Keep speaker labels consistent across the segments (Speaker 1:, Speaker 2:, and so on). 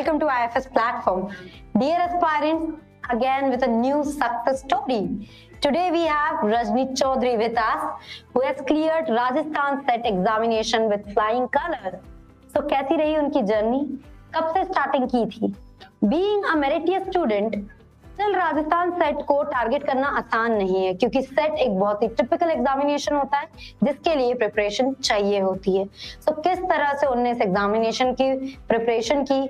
Speaker 1: welcome to IFS platform. Dear aspirants, again with a new success story. Today we have Rajni Chaudhary with us, who has cleared Rajasthan set examination with flying colors. So कैसी रही उनकी journey? कब से starting की थी? Being a meritorious student, still Rajasthan set को target करना आसान नहीं है, क्योंकि सेट एक बहुत ही टिपिकल एग्जामिनेशन होता है जिसके लिए प्रिपरेशन चाहिए होती है। सो किस तरह से उनने इस एग्जामिनेशन की प्रिपरेशन की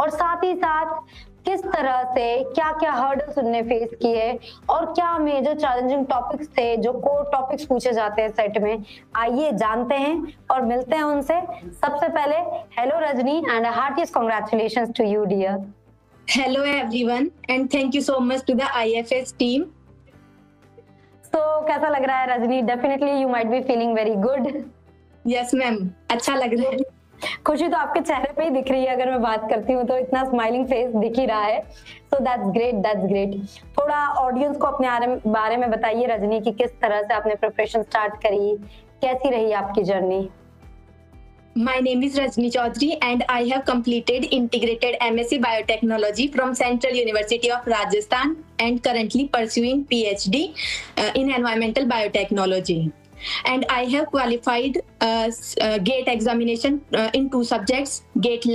Speaker 1: और साथ ही साथ किस तरह से क्या क्या हर्डल्स उनने फेस किए और क्या मेजर चैलेंजिंग टॉपिक्स थे जो कोर टॉपिक्स पूछे जाते हैं सेट में, आइए जानते हैं और मिलते हैं उनसे। सबसे पहले hello Rajni and heartiest congratulations to you dear.
Speaker 2: Hello everyone and thank you so much to the IFS team.
Speaker 1: So कैसा लग रहा है Rajni? Definitely you might be feeling very good.
Speaker 2: Yes ma'am, अच्छा लग रहा है।
Speaker 1: खुशी तो आपके चेहरे पे ही दिख रही है, अगर मैं बात करती हूँ तो इतना स्माइलिंग फेस दिख ही रहा है। So that's great. थोड़ा ऑडियंस को अपने बारे में बताइए रजनी कि किस तरह से आपने प्रिपरेशन स्टार्ट करी, कैसी रही आपकी journey?
Speaker 2: My name is Rajni Chaudhary and I have completed integrated MSc Biotechnology from Central University of Rajasthan and currently pursuing PhD in Environmental Biotechnology. And I have qualified GATE examination in two subjects, GATE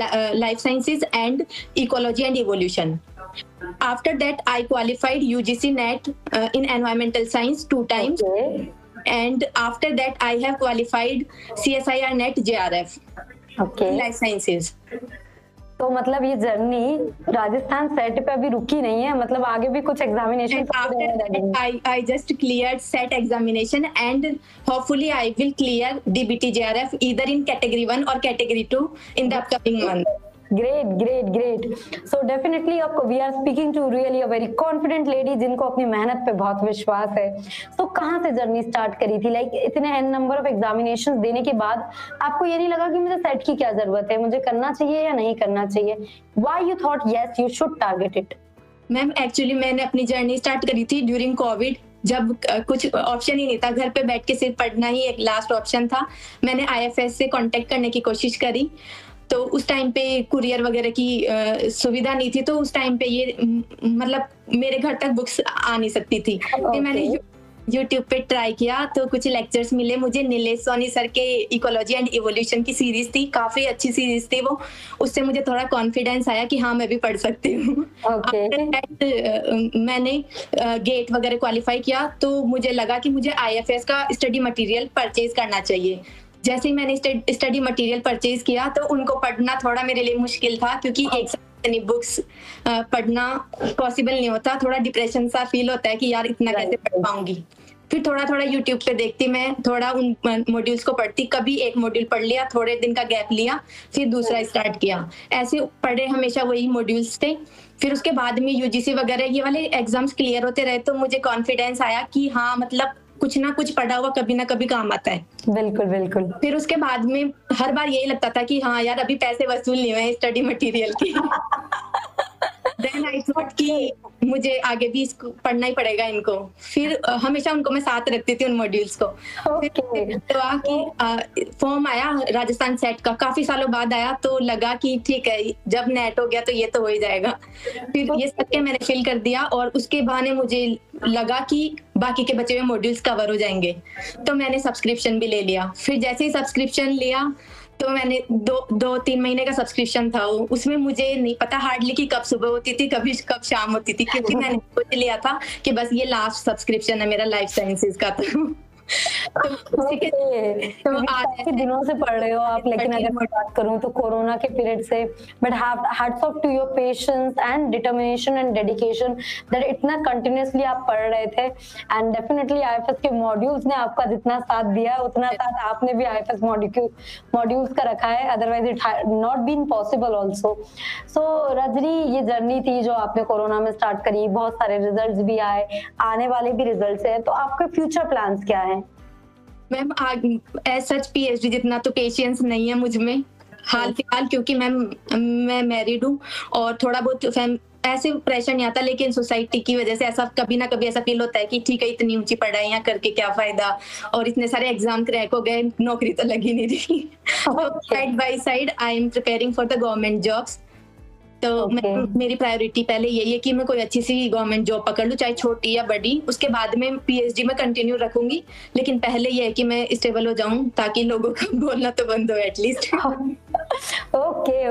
Speaker 2: Life Sciences and Ecology and Evolution. After that, I qualified UGC NET in Environmental Science 2 times.
Speaker 1: Okay.
Speaker 2: And after that I have qualified CSIR NET JRF Life Sciences.
Speaker 1: तो मतलब ये journey Rajasthan set पे अभी रुकी नहीं है, मतलब आगे भी कुछ examination.
Speaker 2: I just cleared set examination and hopefully I will clear DBT JRF either in category 1 or category 2 in the upcoming month.
Speaker 1: Great. So definitely we are speaking to really a very confident lady जिनको अपनी मेहनत पे बहुत विश्वास है। तो कहाँ से जर्नी स्टार्ट करी थी? लाइक इतने n नंबर ऑफ एग्जामिनेशंस देने के बाद आपको ये नहीं लगा कि मुझे सेट की क्या जरूरत है, मुझे करना चाहिए या नहीं करना चाहिए? Why you thought yes you should target it?
Speaker 2: Ma'am actually मैंने अपनी जर्नी स्टार्ट करी थी ड्यूरिंग कोविड, जब कुछ ऑप्शन ही नहीं था, घर पे बैठ के सिर्फ पढ़ना ही एक लास्ट ऑप्शन था। मैंने IFS से कांटेक्ट करने की कोशिश करी, तो उस टाइम पे कुरियर वगैरह की सुविधा नहीं थी, तो उस टाइम पे ये मतलब मेरे घर तक बुक्स आ नहीं सकती थी। फिर मैंने YouTube पे ट्राई किया तो कुछ लेक्चर्स मिले मुझे। नीलेश सोनी सर के इकोलॉजी एंड इवोल्यूशन की सीरीज थी, काफी अच्छी सीरीज थी वो। उससे मुझे थोड़ा कॉन्फिडेंस आया कि हाँ मैं भी पढ़ सकती हूँ। मैंने गेट वगैरह क्वालिफाई किया तो मुझे लगा कि मुझे IFS का स्टडी मटेरियल परचेज करना चाहिए। जैसे ही मैंने स्टडी मटेरियल परचेज किया तो उनको पढ़ना थोड़ा मेरे लिए मुश्किल था, क्योंकि एक साथ इतनी बुक्स पढ़ना पॉसिबल नहीं होता। थोड़ा डिप्रेशन सा फील होता है कि यार इतना कैसे पढ़ पाऊंगी। फिर थोड़ा यूट्यूब पे देखती, मैं थोड़ा उन मॉड्यूल्स को पढ़ती, कभी एक मॉड्यूल पढ़ लिया, थोड़े दिन का गैप लिया, फिर दूसरा स्टार्ट किया। ऐसे पढ़े हमेशा वही मॉड्यूल्स थे। फिर उसके बाद में UGC वगैरह ये वाले एग्जाम्स क्लियर होते रहे तो मुझे कॉन्फिडेंस आया कि हाँ मतलब कुछ ना कुछ पढ़ा हुआ कभी ना कभी काम आता है।
Speaker 1: बिल्कुल। फिर
Speaker 2: उसके बाद में हर बार यही लगता था कि हाँ यार अभी पैसे वसूल नहीं हुए स्टडी मटेरियल के। Then I thought कि मुझे आगे भी इसको पढ़ना ही पड़ेगा इनको। फिर हमेशा उनको मैं साथ रखती थी उन मॉड्यूल्स को। कि फॉर्म आया राजस्थान सेट का, काफी सालों बाद आया, तो लगा कि ठीक है जब नेट हो गया तो ये तो हो ही जाएगा। फिर ये सबके मैंने फिल कर दिया और उसके बहाने मुझे लगा कि बाकी के बचे हुए मॉड्यूल्स कवर हो जाएंगे, तो मैंने सब्सक्रिप्शन भी ले लिया। फिर जैसे ही सब्सक्रिप्शन लिया तो मैंने 2-3 महीने का सब्सक्रिप्शन था वो, उसमें मुझे नहीं पता हार्डली कि कब सुबह होती थी कब शाम होती थी, क्योंकि मैंने सोच लिया था कि बस ये लास्ट सब्सक्रिप्शन है मेरा लाइफ साइंसेज का।
Speaker 1: तो काफी दिनों से पढ़ रहे हो आप, लेकिन अगर मैं बात करूं तो कोरोना के पीरियड से, but hats off to your patience and determination and dedication that इतना कंटिन्यूअसली आप पढ़ रहे थे। एंड डेफिनेटली IFS के मॉड्यूल्स ने आपका जितना साथ दिया उतना साथ आपने भी IFS मॉड्यूल्स का रखा है, otherwise it not been possible also. So Rajni, ये जर्नी थी जो आपने कोरोना में स्टार्ट करी, बहुत सारे रिजल्ट्स भी आए, आने वाले भी रिजल्ट्स हैं, तो आपके फ्यूचर प्लान्स क्या है?
Speaker 2: मैम एज सच PhD जितना तो पेशेंस नहीं है मुझ में हाल फिलहाल, क्योंकि मैं मैरिड हूँ और थोड़ा बहुत ऐसे प्रेशर नहीं आता, लेकिन सोसाइटी की वजह से ऐसा कभी ना कभी ऐसा फील होता है कि ठीक है इतनी ऊंची पढ़ाइयाँ करके क्या फायदा, और इतने सारे एग्जाम क्रैक हो गए, नौकरी तो लगी नहीं रही। Side by side I am preparing for the government jobs. तो मेरी प्रायोरिटी पहले यही है कि मैं कोई अच्छी सी गवर्नमेंट जॉब पकड़ लूँ, चाहे छोटी या बड़ी। उसके बाद में पीएचडी में कंटिन्यू रखूंगी, लेकिन पहले ये है कि मैं स्टेबल हो जाऊं, ताकि लोगों का बोलना तो बंद हो एटलीस्ट।
Speaker 1: ओके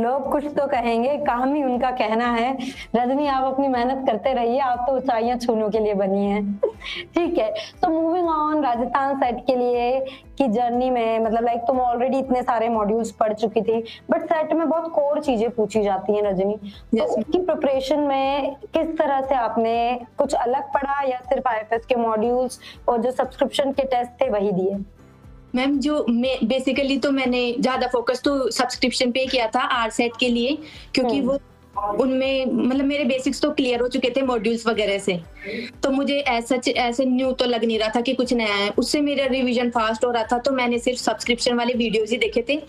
Speaker 1: लोग कुछ तो कहेंगे, काम ही उनका कहना है। रजनी, आप अपनी मेहनत करते रहिए, आप तो ऊंचाइयां छूने के लिए बनी हैं। ठीक है, तो मूविंग ऑन, राजस्थान सेट के लिए की जर्नी में, मतलब लाइक तुम ऑलरेडी इतने सारे मॉड्यूल्स पढ़ चुकी थी, बट सेट में बहुत कोर चीजें पूछी जाती हैं रजनी, तो उसकी प्रिपरेशन में किस तरह से आपने कुछ अलग पढ़ा या सिर्फ आईएफएस के मॉड्यूल्स और जो सब्सक्रिप्शन के टेस्ट थे वही दिए?
Speaker 2: मैम जो बेसिकली तो मैंने ज्यादा फोकस तो सब्सक्रिप्शन पे किया था आरसेट के लिए, क्योंकि वो उनमें मतलब मेरे बेसिक्स तो क्लियर हो चुके थे मॉड्यूल्स वगैरह से, तो मुझे ऐसे न्यू तो लग नहीं रहा था कि कुछ नया है। उससे मेरा रिवीजन फास्ट हो रहा था, तो मैंने सिर्फ सब्सक्रिप्शन वाले वीडियोस ही देखे थे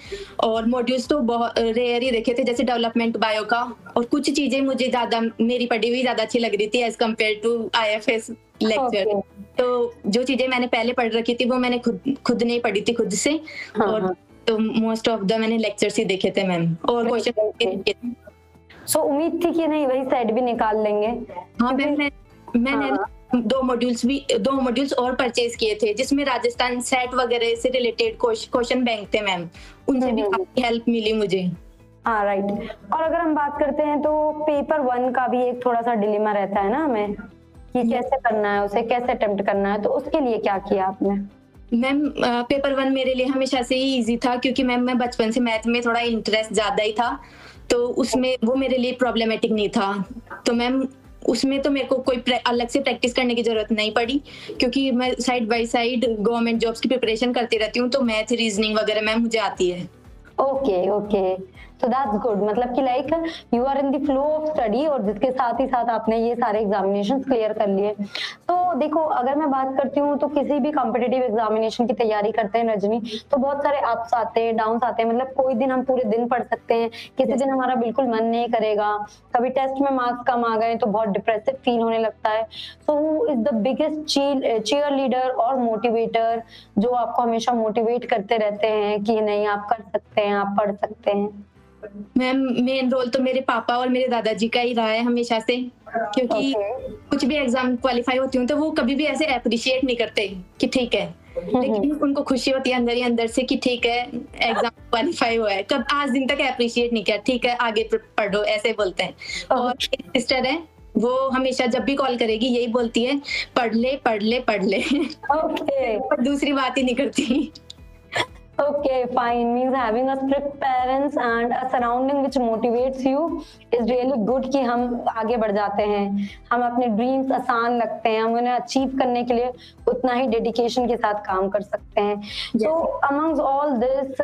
Speaker 2: और मॉड्यूल्स तो बहुत रेयर ही देखे थे, जैसे डेवलपमेंट बायो का। और कुछ चीजें मुझे ज्यादा, मेरी पढ़ी हुई ज्यादा अच्छी लग रही थी as compare to IFS lecture. तो जो चीजें मैंने पहले पढ़ रखी थी वो मैंने खुद नहीं पढ़ी थी खुद से। और तो मोस्ट ऑफ द मैंने लेक्चर्स ही देखे थे मैम, और क्वेश्चन
Speaker 1: सो उम्मीद थी कि नहीं वही साइड भी निकाल लेंगे।
Speaker 2: हाँ मैंने दो मॉड्यूल्स और परचेज किए थे, जिसमें राजस्थान सेट वगैरह से रिलेटेड क्वेश्चन बैंक थे मैम, उनसे भी काफी हेल्प मिली मुझे।
Speaker 1: हाँ राइट। और अगर हम बात करते हैं तो पेपर 1 का भी एक थोड़ा सा डिलेमा रहता है ना हमें, कि कैसे करना है उसे, कैसे अटेम्प्ट करना है, तो उसके लिए क्या किया आपने?
Speaker 2: मैम पेपर 1 मेरे लिए हमेशा से ही इजी था, क्योंकि मैम मैं बचपन से मैथ में थोड़ा इंटरेस्ट ज्यादा ही था, तो उसमें वो मेरे लिए प्रॉब्लमेटिक नहीं था। तो मैम उसमें तो मेरे को कोई अलग से प्रैक्टिस करने की जरूरत नहीं पड़ी, क्योंकि मैं side by side government jobs की प्रिपरेशन करती रहती हूँ, तो मैथ रीजनिंग वगैरह मैम मुझे आती है।
Speaker 1: ओके तो दैट्स गुड, मतलब कि like you are in the flow of study, और जिसके साथ ही साथ आपने ये सारे एग्जामिनेशंस क्लियर कर लिए। तो देखो, अगर मैं बात करती हूँ तो किसी भी कॉम्पिटिटिव एग्जामिनेशन की तैयारी करते हैं रजनी, तो बहुत सारे अप्स आते हैं, डाउन्स आते हैं, मतलब कोई दिन हम पूरे दिन पढ़ सकते हैं, किसी दिन हमारा बिल्कुल मन नहीं करेगा, कभी टेस्ट में मार्क्स कम आ गए तो बहुत डिप्रेसिव फील होने लगता है। So who is the biggest cheerleader और मोटिवेटर जो आपको हमेशा मोटिवेट करते रहते हैं कि नहीं आप कर सकते हैं, आप पढ़ सकते हैं?
Speaker 2: मैम मेन रोल तो मेरे पापा और मेरे दादाजी का ही रहा है हमेशा से, क्योंकि कुछ भी एग्जाम क्वालिफाई होती हूँ तो वो कभी भी ऐसे अप्रिशिएट नहीं करते कि ठीक है, लेकिन उनको खुशी होती है अंदर ही अंदर से कि ठीक है एग्जाम क्वालिफाई हुआ है। कब आज दिन तक अप्रिशिएट नहीं किया, ठीक है आगे पढ़ो, ऐसे बोलते हैं। और एक सिस्टर है, वो हमेशा जब भी कॉल करेगी यही बोलती है, पढ़ ले पढ़ ले पढ़ ले। पर दूसरी बात ही नहीं करती।
Speaker 1: Okay, fine. Means having a strict parents and a surrounding which motivates you is really good कि हम आगे बढ़ जाते हैं, हम अपने ड्रीम्स आसान लगते हैं, हम उन्हें अचीव करने के लिए उतना ही डेडिकेशन के साथ काम कर सकते हैं। So amongst all this,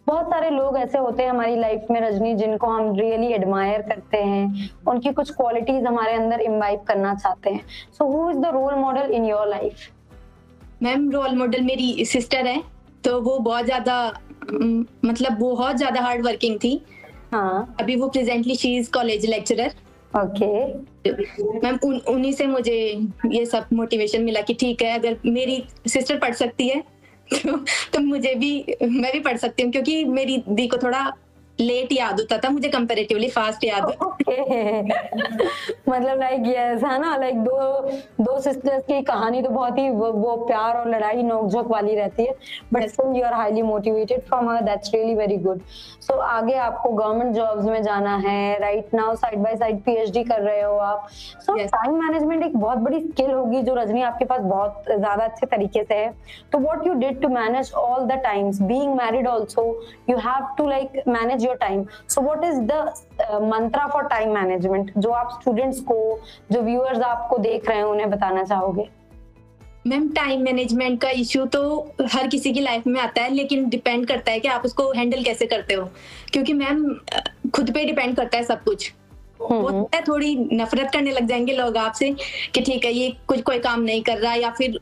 Speaker 1: बहुत सारे लोग ऐसे होते हैं हमारी लाइफ में रजनी, जिनको हम रियली एडमायर करते हैं, उनकी कुछ क्वालिटीज हमारे अंदर इम्बाइब करना चाहते हैं। So who is the role model in your life?
Speaker 2: Ma'am role model मेरी सिस्टर है, तो वो बहुत ज्यादा मतलब बहुत ज्यादा हार्ड वर्किंग थी।
Speaker 1: हाँ,
Speaker 2: अभी वो presently she is college lecturer. Ma'am उन्हीं से मुझे ये सब मोटिवेशन मिला कि ठीक है, अगर मेरी सिस्टर पढ़ सकती है तो मैं भी पढ़ सकती हूँ, क्योंकि मेरी दी को थोड़ा लेट याद होता था, मुझे कंपैरेटिवली फास्ट याद
Speaker 1: मतलब लाइक ये ऐसा ना, लाइक दो सिस्टर्स की कहानी तो बहुत ही वो प्यार और लड़ाई नोकझोंक वाली रहती है, but still you are highly motivated from her, that's really very good. So आगे आपको गवर्नमेंट जॉब्स में जाना है, right now side by side PhD कर रहे हो आप। सो टाइम मैनेजमेंट एक बहुत बड़ी स्किल होगी जो रजनी आपके पास बहुत ज्यादा अच्छे तरीके से है। तो what you did to manage all the times, being married also you have to like manage your time, so what is the mantra for time management जो आप स्टूडेंट्स को, जो व्यूअर्स आपको देख रहे हैं उन्हें बताना चाहोगे?
Speaker 2: मैम टाइम मैनेजमेंट का इश्यू तो हर किसी की लाइफ में आता है, लेकिन डिपेंड करता है कि आप उसको हैंडल कैसे करते हो, क्योंकि मैम खुद पे डिपेंड करता है सब कुछ। होता है थोड़ी नफरत करने लग जाएंगे लोग आपसे कि ठीक है ये कोई काम नहीं कर रहा, या फिर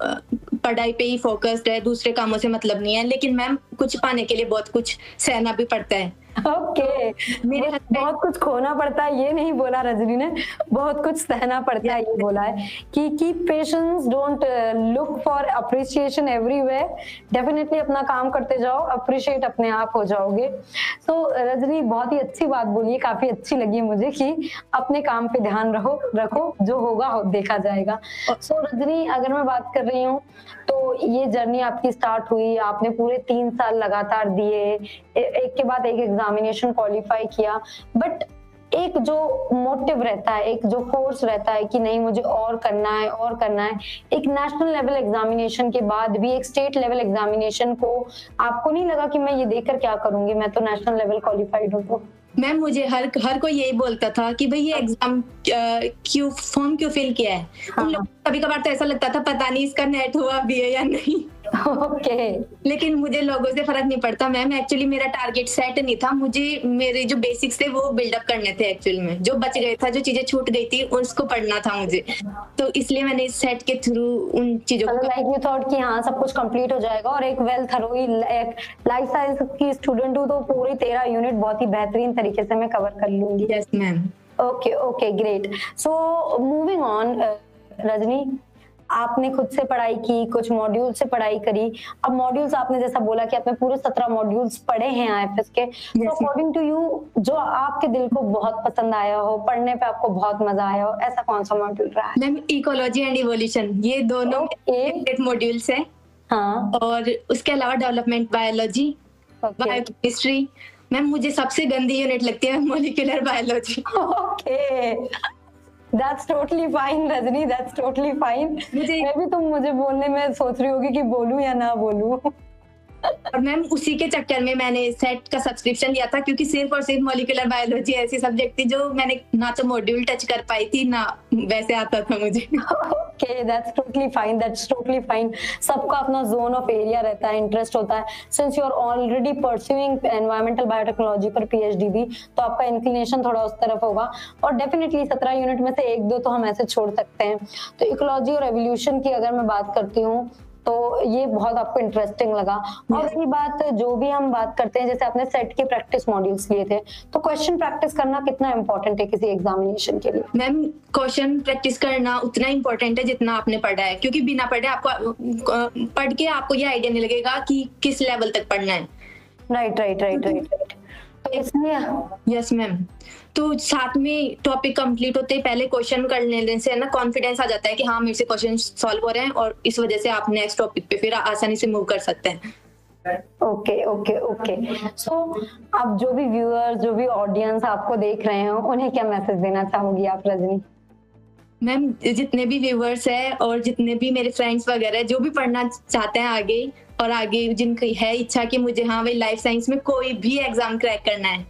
Speaker 2: पढ़ाई पे ही फोकस्ड है, दूसरे कामों से मतलब नहीं है, लेकिन मैम कुछ पाने के लिए बहुत कुछ सहना भी पड़ता है।
Speaker 1: ओके,
Speaker 2: मेरे
Speaker 1: बहुत कुछ खोना पड़ता है ये नहीं बोला रजनी ने, बहुत कुछ सहना पड़ता है ये बोला है कि keep patience, don't look for appreciation everywhere, definitely अपना काम करते जाओ, अप्रिशिएट अपने आप हो जाओगे। सो रजनी बहुत ही अच्छी बात बोली है, काफी अच्छी लगी मुझे कि अपने काम पे ध्यान रखो, जो होगा देखा जाएगा। सो रजनी, अगर मैं बात कर रही हूँ तो ये जर्नी आपकी स्टार्ट हुई, आपने पूरे 3 साल लगातार दिए, एक के बाद एक एग्जामिनेशन क्वालिफाई किया, बट एक जो मोटिव रहता है, एक जो फोर्स रहता है कि नहीं मुझे और करना है और करना है, एक नेशनल लेवल एग्जामिनेशन के बाद भी एक स्टेट लेवल एग्जामिनेशन को आपको नहीं लगा कि मैं ये देकर क्या करूंगी, मैं तो नेशनल लेवल क्वालिफाइड हूँ? तो
Speaker 2: मैम मुझे हर कोई यही बोलता था कि भाई ये एग्जाम फॉर्म क्यों फिल किया है।
Speaker 1: हाँ,
Speaker 2: उन लोग कभी कभार तो ऐसा लगता था पता नहीं इसका नेट हुआ भी है या नहीं।
Speaker 1: ओके,
Speaker 2: लेकिन मुझे लोगों से फर्क नहीं पड़ता मैम, एक्चुअली मेरा टारगेट सेट नहीं था, मुझे मेरे जो बेसिक्स थे वो बिल्डअप करने थे। एक्चुअल में जो बच गया था, जो चीजें छूट गई थी उसको पढ़ना था मुझे, तो इसलिए मैंने इस सेट के थ्रू उन चीजों को
Speaker 1: लाइक यू थॉट कि हाँ सब कुछ कंप्लीट हो जाएगा, और एक वेल थरोई एक लाइफ साइंस की स्टूडेंट हूँ तो पूरी 13 यूनिट बहुत ही बेहतरीन तरीके से मैं कवर कर लूंगी।
Speaker 2: Yes ma'am.
Speaker 1: Okay okay, great. So moving on Rajni, आपने खुद से पढ़ाई की, कुछ मॉड्यूल से पढ़ाई करी, अब मॉड्यूल्स आपने जैसा बोला कि आपने पूरे 17 मॉड्यूल्स पढ़े हैं आईएफएस के, तो अकॉर्डिंग टू यू जो आपके दिल को बहुत पसंद आया हो, पढ़ने पे आपको बहुत मजा आया हो, ऐसा कौन सा मॉड्यूल रहा है?
Speaker 2: मैम इकोलॉजी एंड इवोल्यूशन, ये दोनों फेवरेट मॉड्यूल्स है।
Speaker 1: हाँ,
Speaker 2: और उसके अलावा डेवलपमेंट बायोलॉजी, बायोकेमिस्ट्री। मैम मुझे सबसे गंदी यूनिट लगती है molecular biology.
Speaker 1: Okay, That's totally fine, Rajni, that's totally fine। मैं भी तुम मुझे बोलने में सोच रही होगी कि बोलूं या ना बोलूं।
Speaker 2: और मैम उसी के चक्कर में मैंने सेट का सब्सक्रिप्शन लिया था, क्योंकि सिर्फ और सिर्फ मॉलिक्यूलर बायोलॉजी ऐसी सब्जेक्ट थी जो मैंने ना तो मॉड्यूल टच कर पाई थी ना वैसे आता था मुझे।
Speaker 1: Okay, that's totally fine, that's totally fine. सबका अपना जोन ऑफ एरिया रहता है, इंटरेस्ट होता है। Since you are already pursuing environmental biotechnology पर पीएचडी भी, तो आपका इंक्लिनेशन थोड़ा उस तरफ होगा, और डेफिनेटली 17 यूनिट में से 1-2 तो हम ऐसे छोड़ सकते हैं। तो इकोलॉजी और एवोल्यूशन की अगर मैं बात करती हूँ तो ये बहुत आपको इंटरेस्टिंग लगा। और रही बात जो भी हम बात करते हैं, जैसे आपने सेट के प्रैक्टिस मॉड्यूल्स लिए थे, तो क्वेश्चन प्रैक्टिस करना कितना इंपॉर्टेंट है किसी एग्जामिनेशन के लिए?
Speaker 2: मैम क्वेश्चन प्रैक्टिस करना उतना इंपॉर्टेंट है जितना आपने पढ़ा है, क्योंकि बिना पढ़े आपको पढ़ के आपको ये आइडिया नहीं लगेगा कि किस लेवल तक पढ़ना है।
Speaker 1: राइट। तो इसलिए
Speaker 2: यस मैम, तो साथ में टॉपिक कंप्लीट होते ही पहले क्वेश्चन कर लेने से ना कॉन्फिडेंस आ जाता है कि हाँ मेरे से क्वेश्चन सॉल्व हो रहे हैं, और इस वजह से आप नेक्स्ट टॉपिक पे फिर आसानी से मूव कर सकते हैं।
Speaker 1: ओके। सो अब जो भी व्यूअर्स, जो भी ऑडियंस आपको देख रहे हो, उन्हें क्या मैसेज देना चाहोगी आप रजनी?
Speaker 2: मैम जितने भी व्यूअर्स हैं और जितने भी मेरे फ्रेंड्स वगैरह जो भी पढ़ना चाहते हैं आगे, और आगे जिनकी है इच्छा कि मुझे हाँ भाई लाइफ साइंस में कोई भी एग्जाम क्रैक करना है,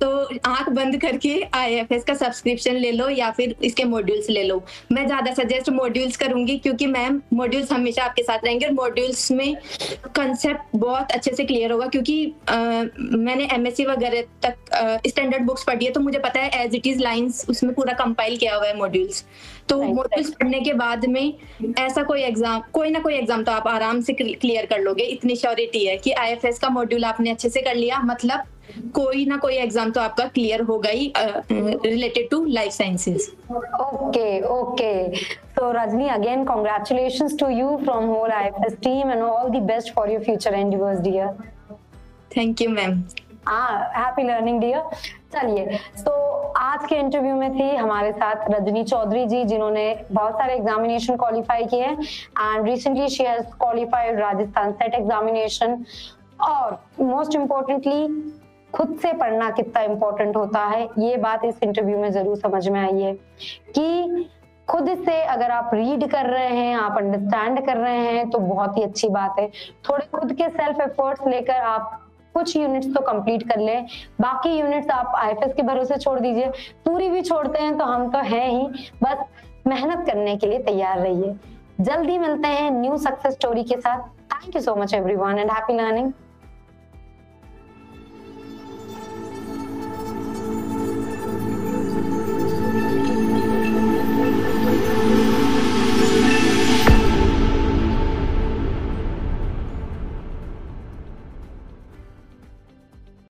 Speaker 2: तो आंख बंद करके आईएफएस का सब्सक्रिप्शन ले लो या फिर इसके मॉड्यूल्स ले लो। मैं ज्यादा सजेस्ट मॉड्यूल्स करूंगी, क्योंकि मैम मॉड्यूल्स हमेशा आपके साथ रहेंगे, और मॉड्यूल्स में कंसेप्ट बहुत अच्छे से क्लियर होगा, क्योंकि मैंने एमएससी वगैरह तक स्टैंडर्ड बुक्स पढ़ी है, तो मुझे पता है एज इट इज लाइंस उसमें पूरा कंपाइल किया हुआ है मॉड्यूल्स। तो मॉड्यूल्स पढ़ने के बाद में ऐसा कोई ना कोई एग्जाम तो आप आराम से क्लियर कर लोगे। इतनी श्योरिटी है कि आईएफएस का मॉड्यूल आपने अच्छे से कर लिया, मतलब कोई ना कोई एग्जाम तो आपका क्लियर होगा ही related to life sciences.
Speaker 1: Okay. So Rajni, again congratulations to you from whole IFS team and all the best for your future endeavors, dear.
Speaker 2: Thank you ma'am.
Speaker 1: Happy learning dear. चलिए, तो आज के interview में थी हमारे साथ रजनी चौधरी जी, जिन्होंने बहुत सारे एग्जामिनेशन क्वालिफाई किए हैं, and recently she has qualified Rajasthan set examination. और मोस्ट इम्पोर्टेंटली खुद से पढ़ना कितना इम्पोर्टेंट होता है, ये बात इस इंटरव्यू में जरूर समझ में आई है कि खुद से अगर आप रीड कर रहे हैं, आप अंडरस्टैंड कर रहे हैं, तो बहुत ही अच्छी बात है। थोड़े खुद के सेल्फ एफर्ट्स लेकर आप कुछ यूनिट्स तो कंप्लीट कर लें, बाकी यूनिट्स आप आईएफएस के भरोसे छोड़ दीजिए। पूरी भी छोड़ते हैं तो हम तो हैं ही, बस मेहनत करने के लिए तैयार रहिए। जल्दी मिलते हैं न्यू सक्सेस स्टोरी के साथ। Thank you so much everyone and happy learning.